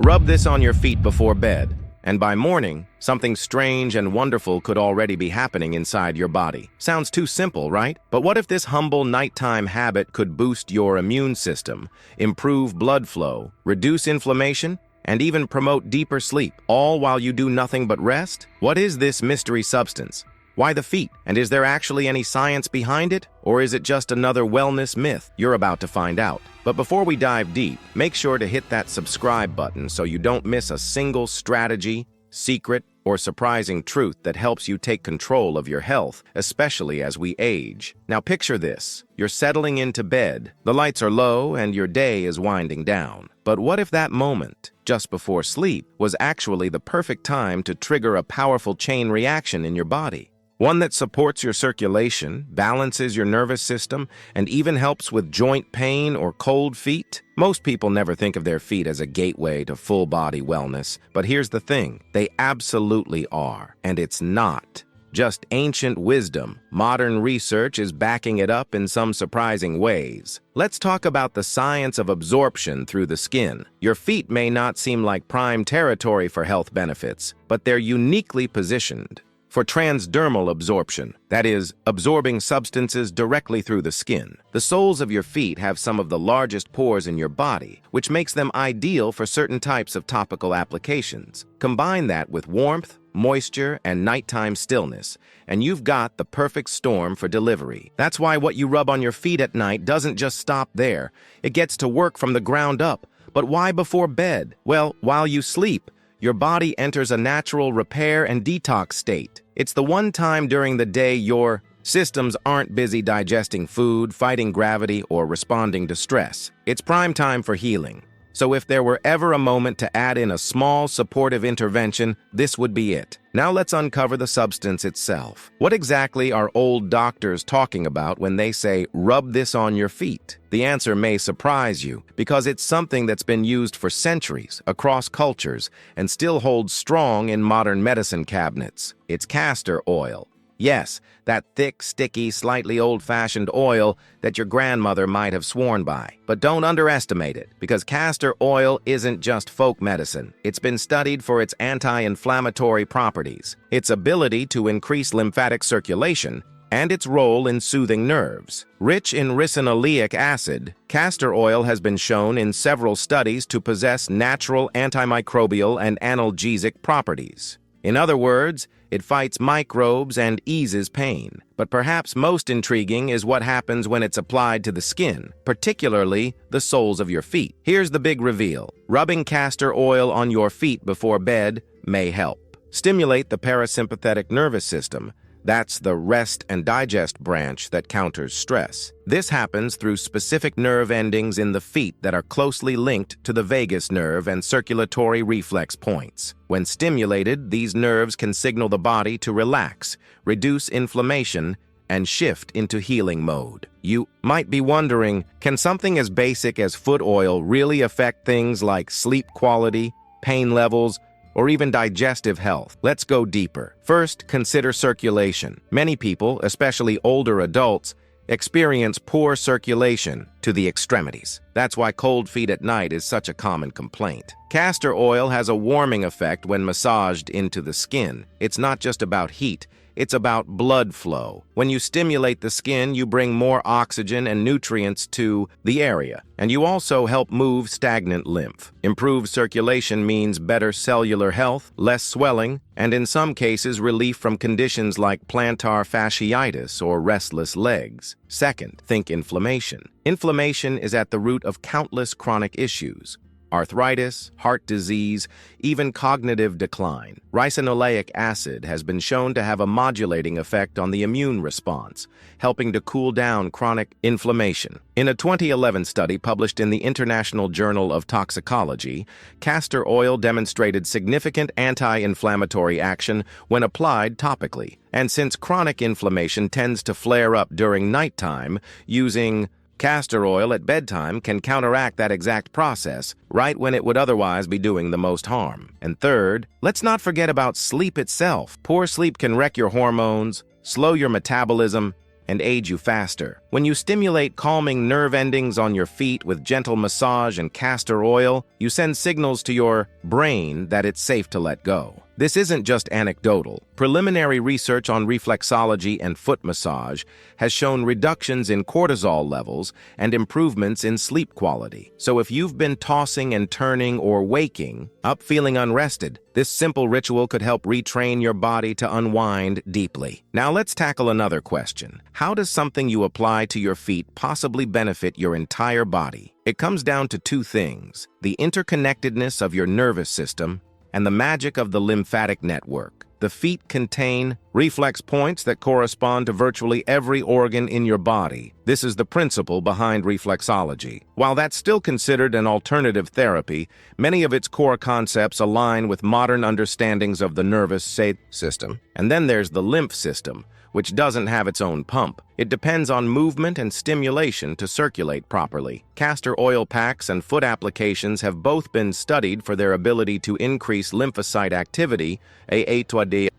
Rub this on your feet before bed, and by morning, something strange and wonderful could already be happening inside your body. Sounds too simple, right? But what if this humble nighttime habit could boost your immune system, improve blood flow, reduce inflammation, and even promote deeper sleep, all while you do nothing but rest? What is this mystery substance? Why the feet? And is there actually any science behind it? Or is it just another wellness myth? You're about to find out. But before we dive deep, make sure to hit that subscribe button so you don't miss a single strategy, secret, or surprising truth that helps you take control of your health, especially as we age. Now picture this. You're settling into bed, the lights are low, and your day is winding down. But what if that moment, just before sleep, was actually the perfect time to trigger a powerful chain reaction in your body? One that supports your circulation, balances your nervous system, and even helps with joint pain or cold feet? Most people never think of their feet as a gateway to full-body wellness, but here's the thing, they absolutely are, and it's not just ancient wisdom. Modern research is backing it up in some surprising ways. Let's talk about the science of absorption through the skin. Your feet may not seem like prime territory for health benefits, but they're uniquely positioned for transdermal absorption, that is, absorbing substances directly through the skin. The soles of your feet have some of the largest pores in your body, which makes them ideal for certain types of topical applications. Combine that with warmth, moisture, and nighttime stillness, and you've got the perfect storm for delivery. That's why what you rub on your feet at night doesn't just stop there. It gets to work from the ground up. But why before bed? Well, while you sleep, your body enters a natural repair and detox state. It's the one time during the day your systems aren't busy digesting food, fighting gravity, or responding to stress. It's prime time for healing. So if there were ever a moment to add in a small supportive intervention, this would be it. Now let's uncover the substance itself. What exactly are old doctors talking about when they say, rub this on your feet? The answer may surprise you, because it's something that's been used for centuries, across cultures, and still holds strong in modern medicine cabinets. It's castor oil. Yes, that thick, sticky, slightly old-fashioned oil that your grandmother might have sworn by. But don't underestimate it, because castor oil isn't just folk medicine. It's been studied for its anti-inflammatory properties, its ability to increase lymphatic circulation, and its role in soothing nerves. Rich in ricinoleic acid, castor oil has been shown in several studies to possess natural antimicrobial and analgesic properties. In other words, it fights microbes and eases pain. But perhaps most intriguing is what happens when it's applied to the skin, particularly the soles of your feet. Here's the big reveal. Rubbing castor oil on your feet before bed may help stimulate the parasympathetic nervous system. That's the rest and digest branch that counters stress. This happens through specific nerve endings in the feet that are closely linked to the vagus nerve and circulatory reflex points. When stimulated, these nerves can signal the body to relax, reduce inflammation, and shift into healing mode. You might be wondering, can something as basic as foot oil really affect things like sleep quality, pain levels, or even digestive health? Let's go deeper. First, consider circulation. Many people, especially older adults, experience poor circulation to the extremities. That's why cold feet at night is such a common complaint. Castor oil has a warming effect when massaged into the skin. It's not just about heat, it's about blood flow. When you stimulate the skin, you bring more oxygen and nutrients to the area, and you also help move stagnant lymph. Improved circulation means better cellular health, less swelling, and in some cases relief from conditions like plantar fasciitis or restless legs. Second, think inflammation. Inflammation is at the root of countless chronic issues. Arthritis, heart disease, even cognitive decline. Ricinoleic acid has been shown to have a modulating effect on the immune response, helping to cool down chronic inflammation. In a 2011 study published in the International Journal of Toxicology, castor oil demonstrated significant anti-inflammatory action when applied topically. And since chronic inflammation tends to flare up during nighttime, using castor oil at bedtime can counteract that exact process right when it would otherwise be doing the most harm. And third, let's not forget about sleep itself. Poor sleep can wreck your hormones, slow your metabolism, and age you faster. When you stimulate calming nerve endings on your feet with gentle massage and castor oil, you send signals to your brain that it's safe to let go. This isn't just anecdotal. Preliminary research on reflexology and foot massage has shown reductions in cortisol levels and improvements in sleep quality. So if you've been tossing and turning or waking up feeling unrested, this simple ritual could help retrain your body to unwind deeply. Now let's tackle another question. How does something you apply to your feet possibly benefit your entire body? It comes down to two things: the interconnectedness of your nervous system and the magic of the lymphatic network. The feet contain reflex points that correspond to virtually every organ in your body. This is the principle behind reflexology. While that's still considered an alternative therapy, many of its core concepts align with modern understandings of the nervous system. And then there's the lymph system, which doesn't have its own pump. It depends on movement and stimulation to circulate properly. Castor oil packs and foot applications have both been studied for their ability to increase lymphocyte activity, a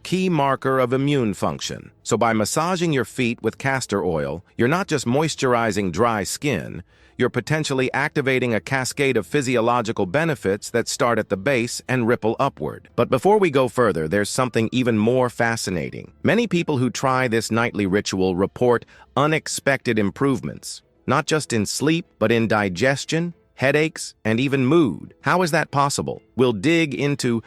key marker of immune function. So by massaging your feet with castor oil, you're not just moisturizing dry skin, you're potentially activating a cascade of physiological benefits that start at the base and ripple upward. But before we go further, there's something even more fascinating. Many people who try this nightly ritual report unexpected improvements, not just in sleep, but in digestion, headaches, and even mood. How is that possible? We'll dig into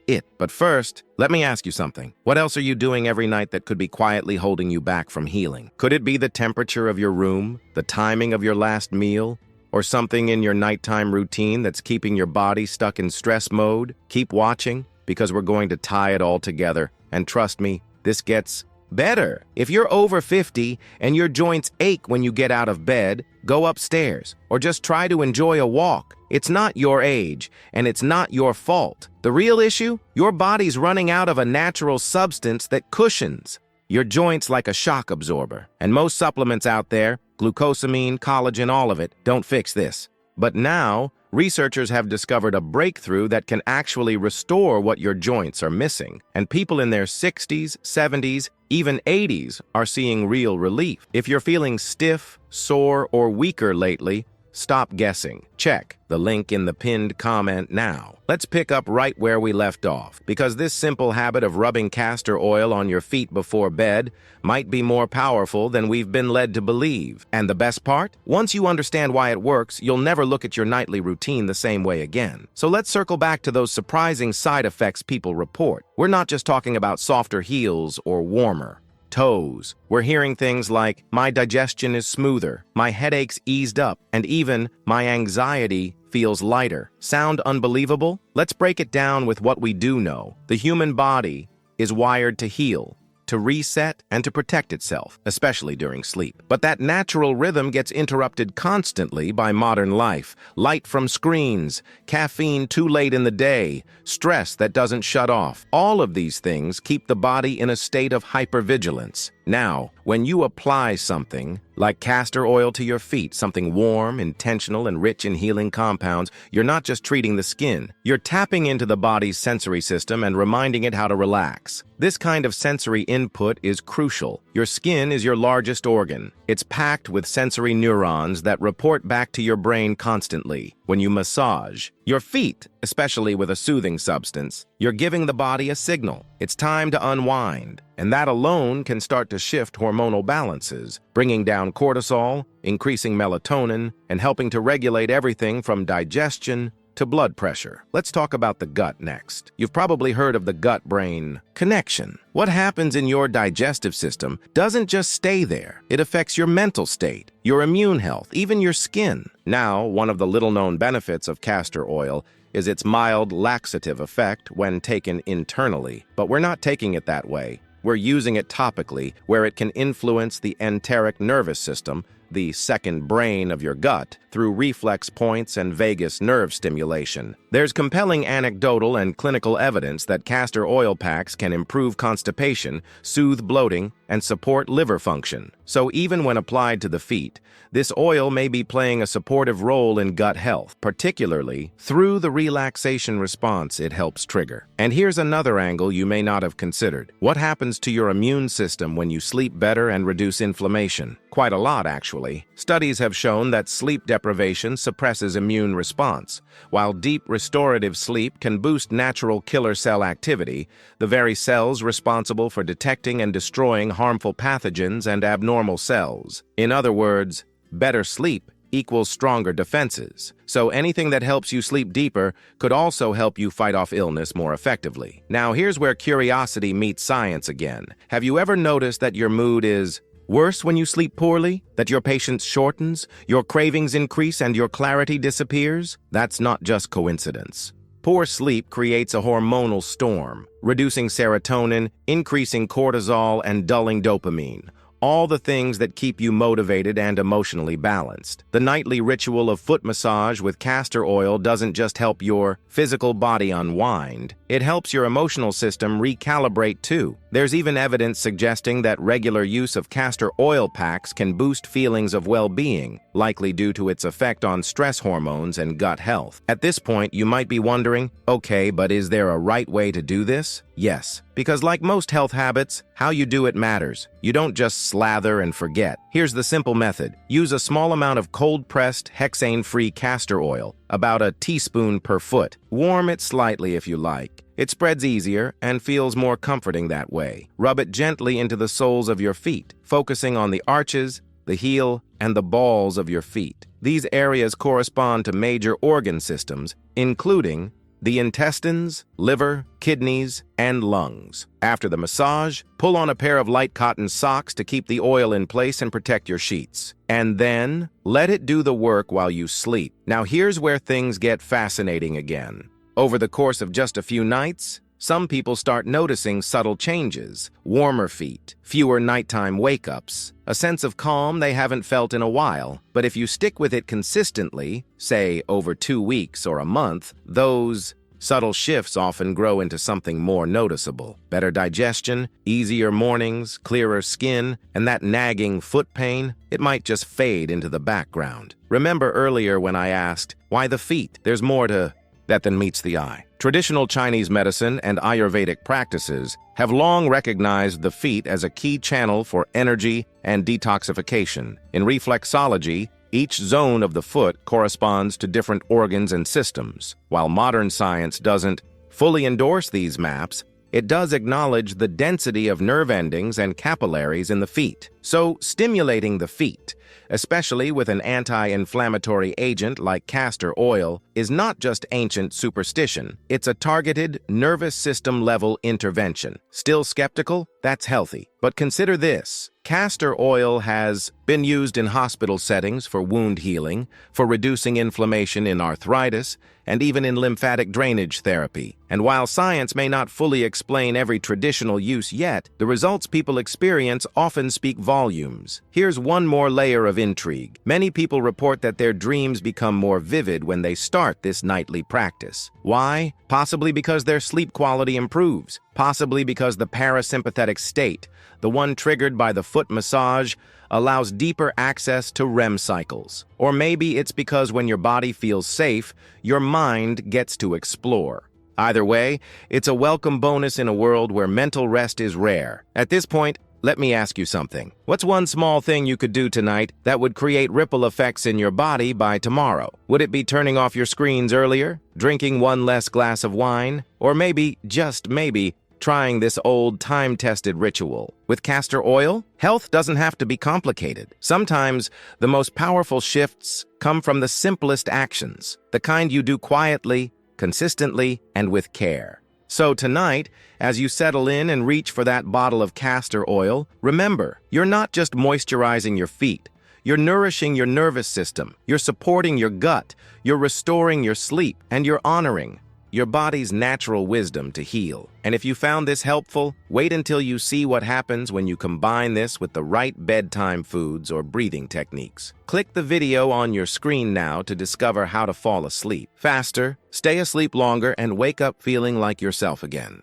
it. But first, let me ask you something. What else are you doing every night that could be quietly holding you back from healing? Could it be the temperature of your room, the timing of your last meal, or something in your nighttime routine that's keeping your body stuck in stress mode? Keep watching, because we're going to tie it all together. And trust me, this gets better. If you're over 50 and your joints ache when you get out of bed, go upstairs or just try to enjoy a walk. It's not your age, and it's not your fault. The real issue? Your body's running out of a natural substance that cushions your joints like a shock absorber. And most supplements out there, glucosamine, collagen, all of it, don't fix this. But now, researchers have discovered a breakthrough that can actually restore what your joints are missing. And people in their 60s, 70s, even 80s are seeing real relief. If you're feeling stiff, sore, or weaker lately, stop guessing. Check the link in the pinned comment now. Let's pick up right where we left off, because this simple habit of rubbing castor oil on your feet before bed might be more powerful than we've been led to believe. And the best part? Once you understand why it works, you'll never look at your nightly routine the same way again. So let's circle back to those surprising side effects people report. We're not just talking about softer heels or warmer toes. We're hearing things like, my digestion is smoother, my headaches eased up, and even my anxiety feels lighter. Sound unbelievable? Let's break it down with what we do know. The human body is wired to heal, to reset, and to protect itself, especially during sleep. But that natural rhythm gets interrupted constantly by modern life. Light from screens, caffeine too late in the day, stress that doesn't shut off. All of these things keep the body in a state of hypervigilance. Now, when you apply something like castor oil to your feet, something warm, intentional, and rich in healing compounds, you're not just treating the skin. You're tapping into the body's sensory system and reminding it how to relax. This kind of sensory input is crucial. Your skin is your largest organ. It's packed with sensory neurons that report back to your brain constantly. When you massage your feet, especially with a soothing substance, you're giving the body a signal. It's time to unwind. And that alone can start to shift hormonal balances, bringing down cortisol, increasing melatonin, and helping to regulate everything from digestion to blood pressure. Let's talk about the gut next. You've probably heard of the gut-brain connection. What happens in your digestive system doesn't just stay there. It affects your mental state, your immune health, even your skin. Now, one of the little-known benefits of castor oil is its mild laxative effect when taken internally. But we're not taking it that way. We're using it topically, where it can influence the enteric nervous system, the second brain of your gut, through reflex points and vagus nerve stimulation. There's compelling anecdotal and clinical evidence that castor oil packs can improve constipation, soothe bloating, and support liver function. So even when applied to the feet, this oil may be playing a supportive role in gut health, particularly through the relaxation response it helps trigger. And here's another angle you may not have considered. What happens to your immune system when you sleep better and reduce inflammation? Quite a lot, actually. Studies have shown that sleep deprivation suppresses immune response. While deep restorative sleep can boost natural killer cell activity, the very cells responsible for detecting and destroying harmful pathogens and abnormal cells. In other words, better sleep equals stronger defenses. So anything that helps you sleep deeper could also help you fight off illness more effectively. Now here's where curiosity meets science again. Have you ever noticed that your mood is worse when you sleep poorly? That your patience shortens, your cravings increase, and your clarity disappears? That's not just coincidence. Poor sleep creates a hormonal storm, reducing serotonin, increasing cortisol, and dulling dopamine. All the things that keep you motivated and emotionally balanced. The nightly ritual of foot massage with castor oil doesn't just help your physical body unwind, it helps your emotional system recalibrate too. There's even evidence suggesting that regular use of castor oil packs can boost feelings of well-being, likely due to its effect on stress hormones and gut health. At this point, you might be wondering, okay, but is there a right way to do this? Yes, because like most health habits, how you do it matters. You don't just slather and forget. Here's the simple method. Use a small amount of cold-pressed, hexane-free castor oil, about a teaspoon per foot. Warm it slightly if you like. It spreads easier and feels more comforting that way. Rub it gently into the soles of your feet, focusing on the arches, the heel, and the balls of your feet. These areas correspond to major organ systems, including the intestines, liver, kidneys, and lungs. After the massage, pull on a pair of light cotton socks to keep the oil in place and protect your sheets. And then, let it do the work while you sleep. Now here's where things get fascinating again. Over the course of just a few nights, some people start noticing subtle changes: warmer feet, fewer nighttime wake-ups, a sense of calm they haven't felt in a while. But if you stick with it consistently, say over 2 weeks or a month, those subtle shifts often grow into something more noticeable. Better digestion, easier mornings, clearer skin, and that nagging foot pain, it might just fade into the background. Remember earlier when I asked, why the feet? There's more to that than meets the eye. Traditional Chinese medicine and Ayurvedic practices have long recognized the feet as a key channel for energy and detoxification. In reflexology, each zone of the foot corresponds to different organs and systems. While modern science doesn't fully endorse these maps, it does acknowledge the density of nerve endings and capillaries in the feet. So, stimulating the feet, especially with an anti-inflammatory agent like castor oil, is not just ancient superstition. It's a targeted, nervous system-level intervention. Still skeptical? That's healthy. But consider this. Castor oil has been used in hospital settings for wound healing, for reducing inflammation in arthritis, and even in lymphatic drainage therapy. And while science may not fully explain every traditional use yet, the results people experience often speak volumes. Here's one more layer of intrigue. Many people report that their dreams become more vivid when they start this nightly practice. Why? Possibly because their sleep quality improves. Possibly because the parasympathetic state, the one triggered by the foot massage, allows deeper access to REM cycles. Or maybe it's because when your body feels safe, your mind gets to explore. Either way, it's a welcome bonus in a world where mental rest is rare. At this point, let me ask you something. What's one small thing you could do tonight that would create ripple effects in your body by tomorrow? Would it be turning off your screens earlier, drinking one less glass of wine, or maybe, just maybe, trying this old time-tested ritual? With castor oil, health doesn't have to be complicated. Sometimes the most powerful shifts come from the simplest actions, the kind you do quietly, consistently, and with care. So tonight, as you settle in and reach for that bottle of castor oil, remember, you're not just moisturizing your feet. You're nourishing your nervous system, you're supporting your gut, you're restoring your sleep, and you're honoring your body's natural wisdom to heal. And if you found this helpful, wait until you see what happens when you combine this with the right bedtime foods or breathing techniques. Click the video on your screen now to discover how to fall asleep faster, stay asleep longer, and wake up feeling like yourself again.